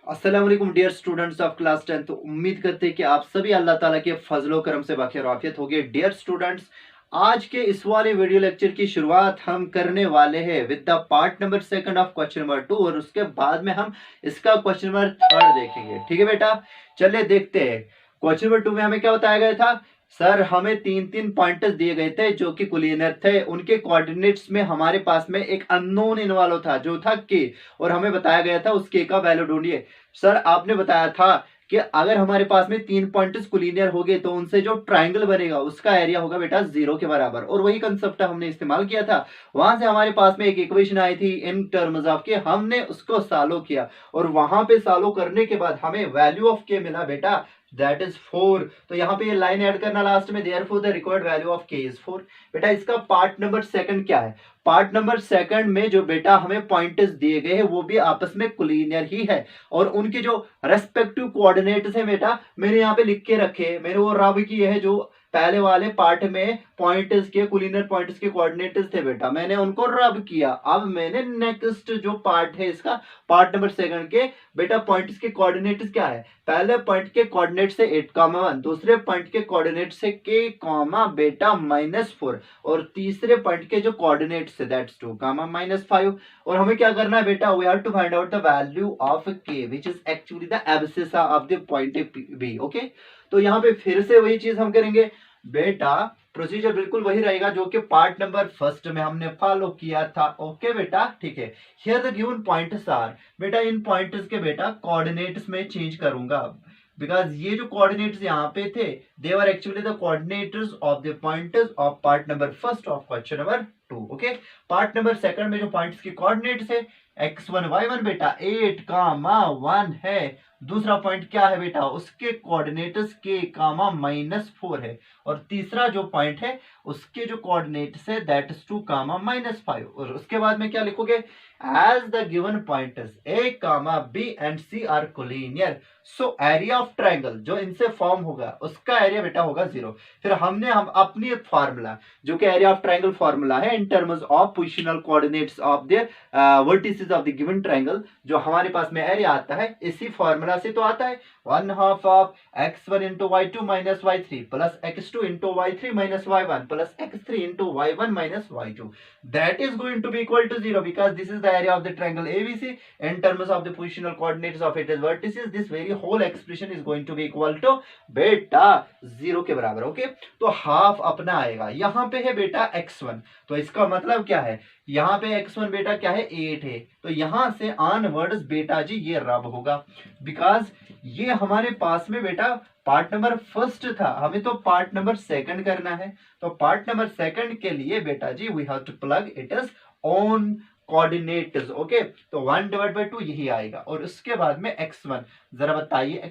अस्सलाम वालेकुम dear students of class 10। तो उम्मीद करते हैं कि आप सभी अल्लाह ताला के फजलो करम से बाखैर आफियत होंगे। डियर स्टूडेंट्स, आज के इस वाले वीडियो लेक्चर की शुरुआत हम करने वाले हैं with the part number second of question number 2 और उसके बाद में हम इसका क्वेश्चन नंबर 3 देखेंगे। ठीक है बेटा, चलिए देखते हैं। क्वेश्चन नंबर 2 में हमें क्या बताया गया था? सर, हमें तीन तीन पॉइंटर्स दिए गए थे जो कि कोलिनियर थे। उनके कोऑर्डिनेट्स में हमारे पास में एक अननोन इन्वॉल्व था जो था के, और हमें बताया गया था उस के का वैल्यू ढूंढिए। सर, आपने बताया था कि अगर हमारे पास में तीन पॉइंट्स कोलिनियर हो गए तो उनसे जो ट्रायंगल बनेगा उसका एरिया होगा बेटा 0 के बराबर, और वही कंसेप्ट हमने इस्तेमाल किया था। वहां से हमारे पास में एक इक्वेशन आई थी इन टर्म्स ऑफ के, हमने उसको सॉल्व किया और वहां पे सॉल्व करने के बाद हमें वैल्यू ऑफ के मिला बेटा, दैट इज 4। तो यहाँ पे ये लाइन ऐड करना लास्ट में, therefore the required value of के इज 4। बेटा, इसका पार्ट नंबर सेकंड क्या है? पार्ट नंबर सेकंड में जो बेटा हमें पॉइंट्स दिए गए हैं वो भी आपस में कोलिनियर ही है, और उनके जो रेस्पेक्टिव कोऑर्डिनेट्स है बेटा मैंने यहाँ पे लिख के रखे। मैंने वो रब किए हैं जो पहले वाले पार्ट में पॉइंट्स के कोलिनियर पॉइंट्स के कोऑर्डिनेट्स थे बेटा, मैंने उनको रब किया। अब मैंने नेक्स्ट जो पार्ट है इसका, पार्ट नंबर सेकंड के बेटा पॉइंट्स के कोऑर्डिनेट्स क्या है? पहले पॉइंट के कोऑर्डिनेट से 8,1, दूसरे पॉइंट के कोऑर्डिनेट से के कॉमा बेटा -4, और तीसरे पॉइंट के जो कोऑर्डिनेट्स है दैट्स 2 कॉमा -5। और हमें क्या करना है बेटा? We have to find out the value of K which is actually the abscissa of the point B. Okay, तो यहाँ पे फिर से वही चीज हम करेंगे बेटा। प्रोसीजर बिल्कुल वही रहेगा जो कि पार्ट नंबर फर्स्ट में हमने फॉलो किया था। ओके बेटा, ठीक है। Here the given points are, बेटा इन पॉइंट्स के बेटा कोऑर्डिनेट्स में चेंज करूंगा, बिकॉज ये जो कोऑर्डिनेट्स यहाँ पे थे they were actually the coordinators of the points of part number first of question number 2। Okay, part number second में जो पॉइंट्स की कोऑर्डिनेट्स है x1 y1 बेटा 8 कामा 1 है। दूसरा पॉइंट क्या है बेटा? उसके कोऑर्डिनेट्स के कामा -4 है, और तीसरा जो पॉइंट है उसके जो कोऑर्डिनेट्स है दैट इज 2 कामा -5। और उसके बाद में क्या लिखोगे? As the given points a comma b and c are collinear, so area of triangle जो इनसे फॉर्म होगा उसका एरिया बेटा होगा 0। फिर हम अपनी एक फार्मूला जो कि एरिया ऑफ ट्रायंगल फार्मूला है in terms of positional coordinates of the vertices of the given triangle, जो हमारे पास में एरिया आता है इसी फार्मूला से तो आता है 1/2 of x1 into y2 minus y3 plus x2 into y3 minus y1 plus x3 into y1 minus y2, that is going to be equal to 0 because this is the area of the triangle ABC in terms of the positional coordinates of its vertices. This very whole expression is going to be equal to बेटा 0 के बराबर। Okay, तो half अपना आएगा। यहाँ पे है बेटा x1, तो इसका मतलब क्या है? यहाँ पे x1 बेटा क्या है? 8 है, तो यहां से ऑनवर्ड्स बेटा जी ये रब होगा, बिकॉज ये हमारे पास में बेटा पार्ट नंबर फर्स्ट था, हमें तो पार्ट नंबर सेकंड करना है। तो पार्ट नंबर सेकंड के लिए बेटा जी we have to plug it is on coordinates. Okay, तो 1/2 यही आएगा, और उसके बाद में x1, जरा बताइए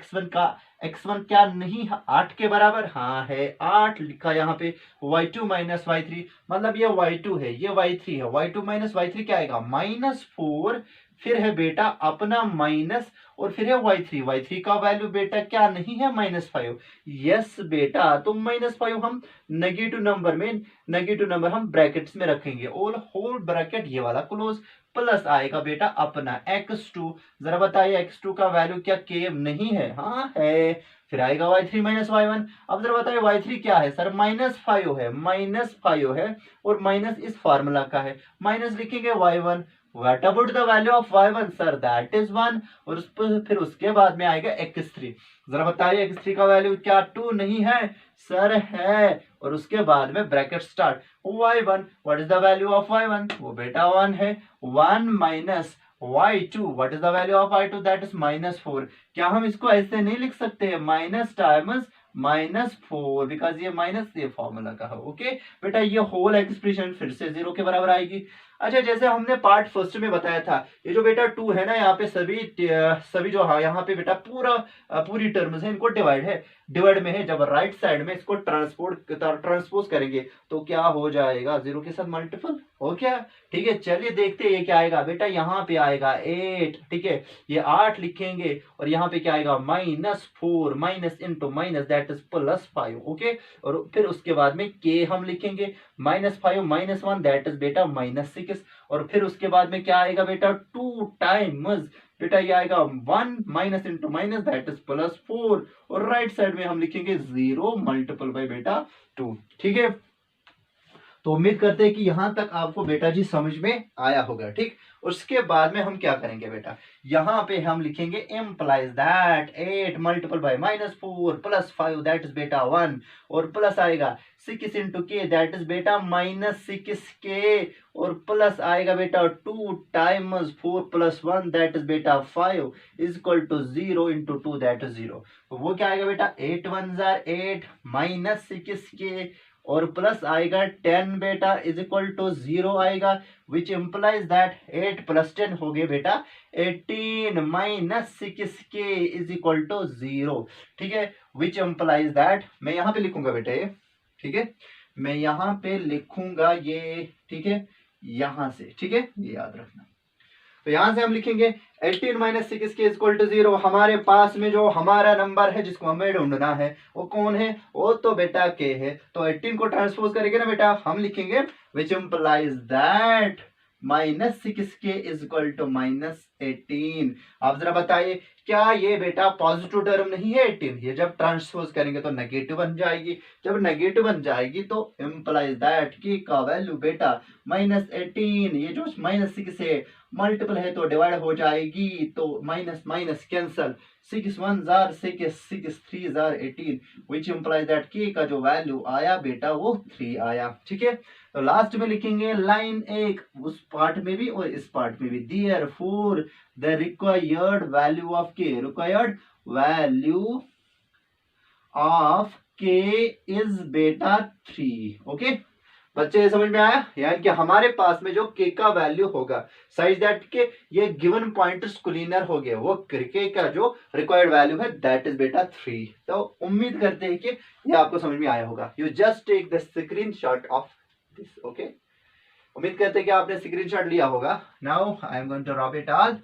x1 क्या नहीं है 8 के बराबर? हाँ है, 8 लिखा यहाँ पे। y2 माइनस y3, मतलब ये y2 है ये y3 है, y2 माइनस y3 क्या आएगा? -4। फिर है बेटा अपना माइनस, और फिर है y3 का वैल्यू बेटा क्या नहीं है? -5। यस बेटा, तो -5 हम नेगेटिव नंबर हम ब्रैकेट्स में रखेंगे, और होल ब्रैकेट ये वाला क्लोज, प्लस आएगा बेटा अपना x2। जरा बताइए x2 का वैल्यू क्या k नहीं है? हाँ है। फिर आएगा y3 माइनस y1। अब जरा बताइए y3 क्या है? सर -5 है, और माइनस इस फार्मूला का है, माइनस लिखेंगे y1। What about the value of y1? Sir that is 1, और उस पर फिर उसके बाद में आएगा x3। जरा बताइए x3 का वैल्यू क्या 2 नहीं है? सर है, और उसके बाद में bracket start y1। What is the value of y1? वो बेटा 1 है। 1 minus y2, what is the value of y2? That is -4। क्या हम इसको ऐसे नहीं लिख सकते हैं? माइनस टाइम्स -4, बिकॉज ये माइनस ये फॉर्मूला का है। ओके बेटा, ये होल एक्सप्रेशन फिर से 0 के बराबर आएगी। अच्छा, जैसे हमने पार्ट फर्स्ट में बताया था, ये जो बेटा 2 है ना, यहाँ पे सभी जो हाँ यहाँ पे बेटा पूरी टर्म्स है, इनको डिवाइड में है। जब राइट साइड में इसको ट्रांसपोज करेंगे तो क्या हो जाएगा? 0 के साथ मल्टीपल हो क्या? ठीक है, चलिए देखते हैं ये क्या आएगा बेटा। यहाँ पे आएगा 8, ठीक है, ये 8 लिखेंगे, और यहाँ पे क्या आएगा? -4 minus into minus that is +5। Okay, और फिर उसके बाद में के हम लिखेंगे -5 -1 दैट इज बेटा -6, और फिर उसके बाद में क्या आएगा बेटा? 2 टाइम्स बेटा ये आएगा 1 minus into minus that is +4 और राइट साइड में हम लिखेंगे 0 मल्टीपल बाय बेटा 2। ठीक है, तो उम्मीद करते हैं कि यहां तक आपको बेटा जी समझ में आया होगा। ठीक, उसके बाद में हम क्या करेंगे बेटा, यहां पे हम लिखेंगे implies that 8 multiple bye -4 +5 that is बेटा 1 और प्लस आएगा 6 इंटू के दैट इज बेटा -6k और प्लस आएगा बेटा 2 टाइम्स 4 + 1 दैट इज बेटा 5 is equal to 0 into 2 that is 0। तो वो क्या आएगा बेटा 8 1 8 -6k और प्लस आएगा 10 बेटा इज इक्वल टू 0 आएगा, विच इंप्लाइज दैट 8 + 10 हो गए बेटा 18 -6k इज इक्वल टू 0। ठीक है, विच इंप्लाइज दैट, मैं यहां पे लिखूंगा बेटा ये, ठीक है, मैं यहां पे लिखूंगा ये, ठीक है, यहां से, ठीक है, ये याद रखना। तो यहां से हम लिखेंगे 18 - 6k इक्वल टू 0। हमारे पास में जो हमारा नंबर है जिसको हमें ढूंढना है वो कौन है, वो तो बेटा k है। तो 18 को ट्रांसपोज करेंगे ना बेटा, हम लिखेंगे which implies that -6k is equal to -18। आप जरा बताइए क्या ये बेटा पॉजिटिव टर्म नहीं है 18? ये जब ट्रांसपोज करेंगे तो नेगेटिव बन जाएगी, जब नेगेटिव बन जाएगी तो इंप्लाइज दैट की का वैल्यू बेटा -18, ये जो -6 है मल्टीपल है तो डिवाइड हो जाएगी, तो minus minus cancel, 6 1 jar 6 6 3 jar 18 which implies that के का जो वैल्यू आया बेटा वो 3 आया। ठीक है, तो लास्ट में लिखेंगे लाइन एक, उस पार्ट में भी और इस पार्ट में भी, therefore the required value of के, रिक्वायर्ड वैल्यू ऑफ के इज बेटा 3। ओके बच्चे समझ में आया, यानी कि हमारे पास में जो के का वैल्यू होगा साइज दैट के ये गिवन पॉइंट स्क्रीनर हो गया, वो के का जो रिक्वायर्ड वैल्यू है दैट इज बेटा 3। तो उम्मीद करते हैं कि ये आपको समझ में आया होगा। You just take the screenshot of this. Okay, उम्मीद करते हैं कि आपने स्क्रीनशॉट लिया होगा। Now I am going to wrap it all.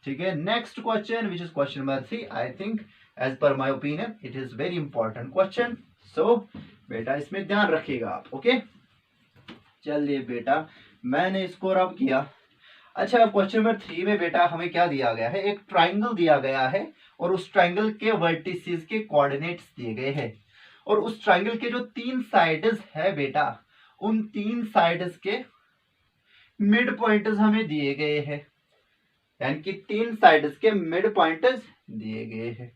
ठीक है, next question which is question number 3। I think as per my opinion it is very important question, so बेटा इसमें ध्यान रखिएगा आप। ओके चलिए बेटा मैंने इसको रब किया। अच्छा क्वेश्चन नंबर 3 में बेटा हमें क्या दिया गया है, एक ट्राइंगल दिया गया है और उस ट्राइंगल के वर्टिसेस के कोऑर्डिनेट्स दिए गए हैं और उस ट्राइंगल के जो 3 साइड्स है बेटा उन 3 साइड्स के मिड पॉइंट्स हमें दिए गए हैं, यानी कि 3 साइड्स के मिड पॉइंट्स दिए गए हैं।